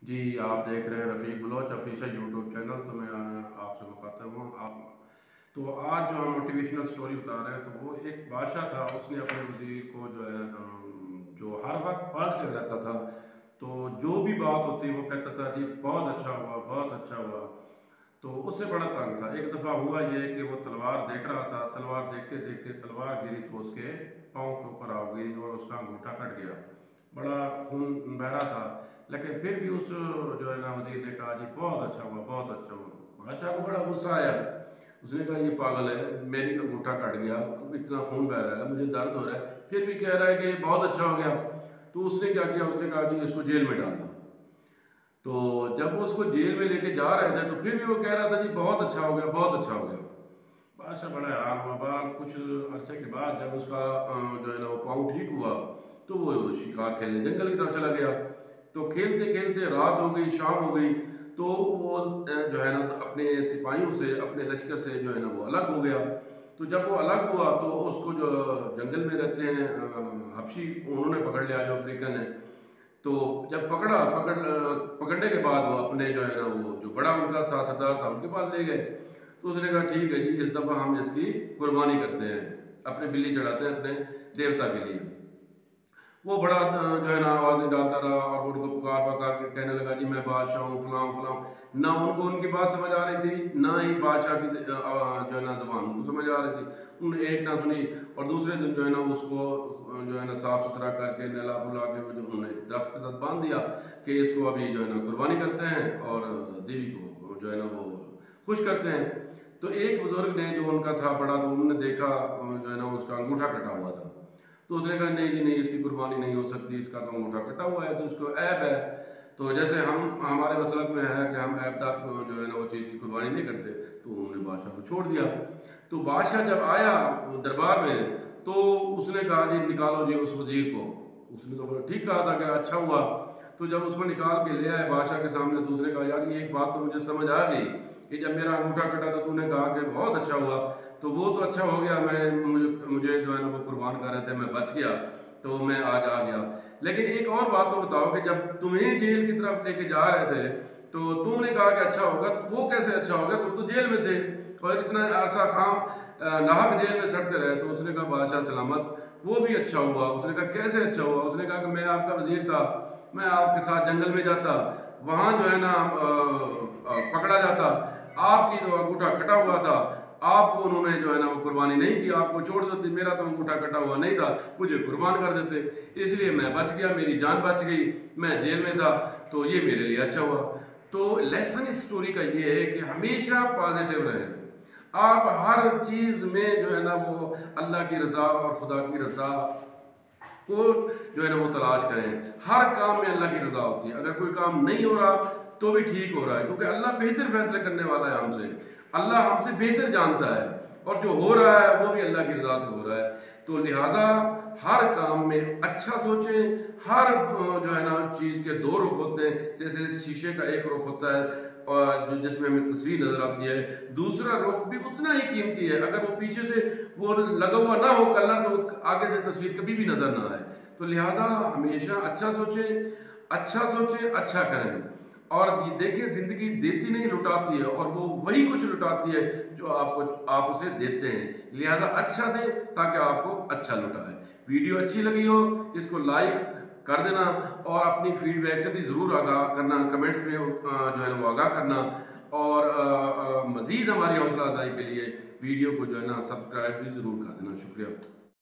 जी, आप देख रहे हैं रफ़ीक बलोच ऑफिशियल यूट्यूब चैनल। तो मैं आपसे मुखातिब हूँ। आप तो आज जो हम मोटिवेशनल स्टोरी बता रहे हैं, तो वो एक बादशाह था। उसने अपने वज़ीर को जो है जो हर वक्त पॉजिटिव रहता था, तो जो भी बात होती वो कहता था जी बहुत अच्छा हुआ, बहुत अच्छा हुआ। तो उससे बड़ा तंग था। एक दफ़ा हुआ ये कि वो तलवार देख रहा था, तलवार देखते देखते तलवार गिरी तो उसके पाँव के ऊपर आ गई और उसका अंगूठा कट गया। बड़ा खून बह रहा था, लेकिन फिर भी उस जो है ना वजीर ने कहा जी बहुत अच्छा हुआ, बहुत अच्छा हुआ। बादशाह को बड़ा गुस्सा आया। उसने कहा ये पागल है, मेरी अंगूठा कट गया, इतना खून बह रहा है, मुझे दर्द हो रहा है, फिर भी कह रहा है कि ये बहुत अच्छा हो गया। तो उसने क्या किया, उसने कहा जी इसको जेल में डाल दो। तो जब वो उसको जेल में लेके जा रहे थे, तो फिर भी वो कह रहा था जी बहुत अच्छा हो गया, बहुत अच्छा हो गया। बादशाह बड़ा हैरान हुआ। बहरहाल कुछ अरसे के बाद जब उसका जो है ना वो पाँव ठीक हुआ, तो वो शिकार खेलने जंगल की तरफ चला गया। तो खेलते खेलते रात हो गई, शाम हो गई। तो वो जो है ना तो अपने सिपाहियों से, अपने लश्कर से जो है ना वो अलग हो गया। तो जब वो अलग हुआ तो उसको जो जंगल में रहते हैं हबशी, उन्होंने पकड़ लिया, जो अफ्रीकन है। तो जब पकड़ने के बाद वो अपने जो है ना वो जो बड़ा उनका था, सरदार था, उनके पास ले गए। तो उसने कहा ठीक है जी, इस दफ़ा हम इसकी कुर्बानी करते हैं, अपने बिल्ली चढ़ाते हैं अपने देवता के लिए। वो बड़ा जो है ना आवाज़ें डालता रहा और उनको पुकार पकार के कहने लगा जी मैं बादशाह हूँ, फलां फलां। ना उनको उनकी बात समझ आ रही थी, ना ही बादशाह की जो है ना ज़बान उनको समझ आ रही थी। उन्होंने एक ना सुनी। और दूसरे दिन जो है ना उसको जो है ना साफ़ सुथरा करके नहला धुला के वो जो उन्होंने दरख्त के साथ बांध दिया कि इसको अभी जो है ना कुर्बानी करते हैं और देवी को जो है ना वो खुश करते हैं। तो एक बुजुर्ग ने, जो उनका था बड़ा, तो उन्होंने देखा जो है ना उसका अंगूठा कटा हुआ था। तो उसने कहा नहीं जी नहीं, इसकी कुर्बानी नहीं हो सकती, इसका तो अंगूठा कटा हुआ है, तो उसको ऐब है। तो जैसे हम हमारे मसलक में है कि हम ऐबदार को जो है ना वो चीज़ की कुर्बानी नहीं करते, तो उन्होंने बादशाह को छोड़ दिया। तो बादशाह जब आया दरबार में, तो उसने कहा जी निकालो जी उस वजीर को। उसने तो ठीक कहा था कि अच्छा हुआ। तो जब उसको निकाल के ले आए बादशाह के सामने, तो उसने कहा यार ये एक बात तो मुझे समझ आ गई कि जब मेरा अंगूठा कटा तो तूने कहा कि बहुत अच्छा हुआ। तो वो तो अच्छा हो गया, मैं मुझे जो है ना वो कुर्बान कर रहे थे, मैं बच गया, तो मैं आज आ गया। लेकिन एक और बात तो बताओ कि जब तुम्हें जेल की तरफ लेके जा रहे थे, तो तुमने कहा कि अच्छा होगा, तो वो कैसे अच्छा होगा, तुम तो जेल में थे और इतना अरसा खाम नाहक जेल में सड़ते रहे। तो उसने कहा बादशाह सलामत, वो भी अच्छा हुआ। उसने कहा कैसे अच्छा हुआ? उसने कहा कि मैं आपका वजीर था, मैं आपके साथ जंगल में जाता, वहाँ जो है ना पकड़ा जाता, आपकी जो अंगूठा कटा हुआ था, आपको उन्होंने जो है ना वो कुर्बानी नहीं की, आपको छोड़ देते, मेरा तो अंगूठा कटा हुआ नहीं था, मुझे कुर्बान कर देते, इसलिए मैं बच गया, मेरी जान बच गई, मैं जेल में था, तो ये मेरे लिए अच्छा हुआ। तो लेसन इस स्टोरी का ये है कि हमेशा पॉजिटिव रहें। आप हर चीज़ में जो है ना वो अल्लाह की रज़ा और खुदा की रज़ा को जो है ना वो तलाश करें। हर काम में अल्लाह की रज़ा होती है। अगर कोई काम नहीं हो रहा तो भी ठीक हो रहा है, क्योंकि अल्लाह बेहतर फैसले करने वाला है हमसे। अल्लाह हमसे बेहतर जानता है, और जो हो रहा है वो भी अल्लाह की रज़ा से हो रहा है। तो लिहाजा हर काम में अच्छा सोचें। हर जो है ना चीज़ के दो रुख होते हैं। जैसे शीशे का एक रुख होता है और जो जिसमें हमें तस्वीर नज़र आती है, दूसरा रुख भी उतना ही कीमती है। अगर वो पीछे से वो लगा हुआ ना हो कलर, तो आगे से तस्वीर कभी भी नज़र ना आए। तो लिहाजा हमेशा अच्छा सोचें, अच्छा सोचें, अच्छा करें। और ये देखिए, ज़िंदगी देती नहीं लुटाती है, और वो वही कुछ लुटाती है जो आप उसे देते हैं। लिहाजा अच्छा दें ताकि आपको अच्छा लुटाए। वीडियो अच्छी लगी हो, इसको लाइक कर देना, और अपनी फीडबैक से भी ज़रूर आगाह करना, कमेंट्स में जो है ना वो आगाह करना। और मज़ीद हमारी हौसला अफजाई के लिए वीडियो को जो है ना सब्सक्राइब भी ज़रूर कर देना। शुक्रिया।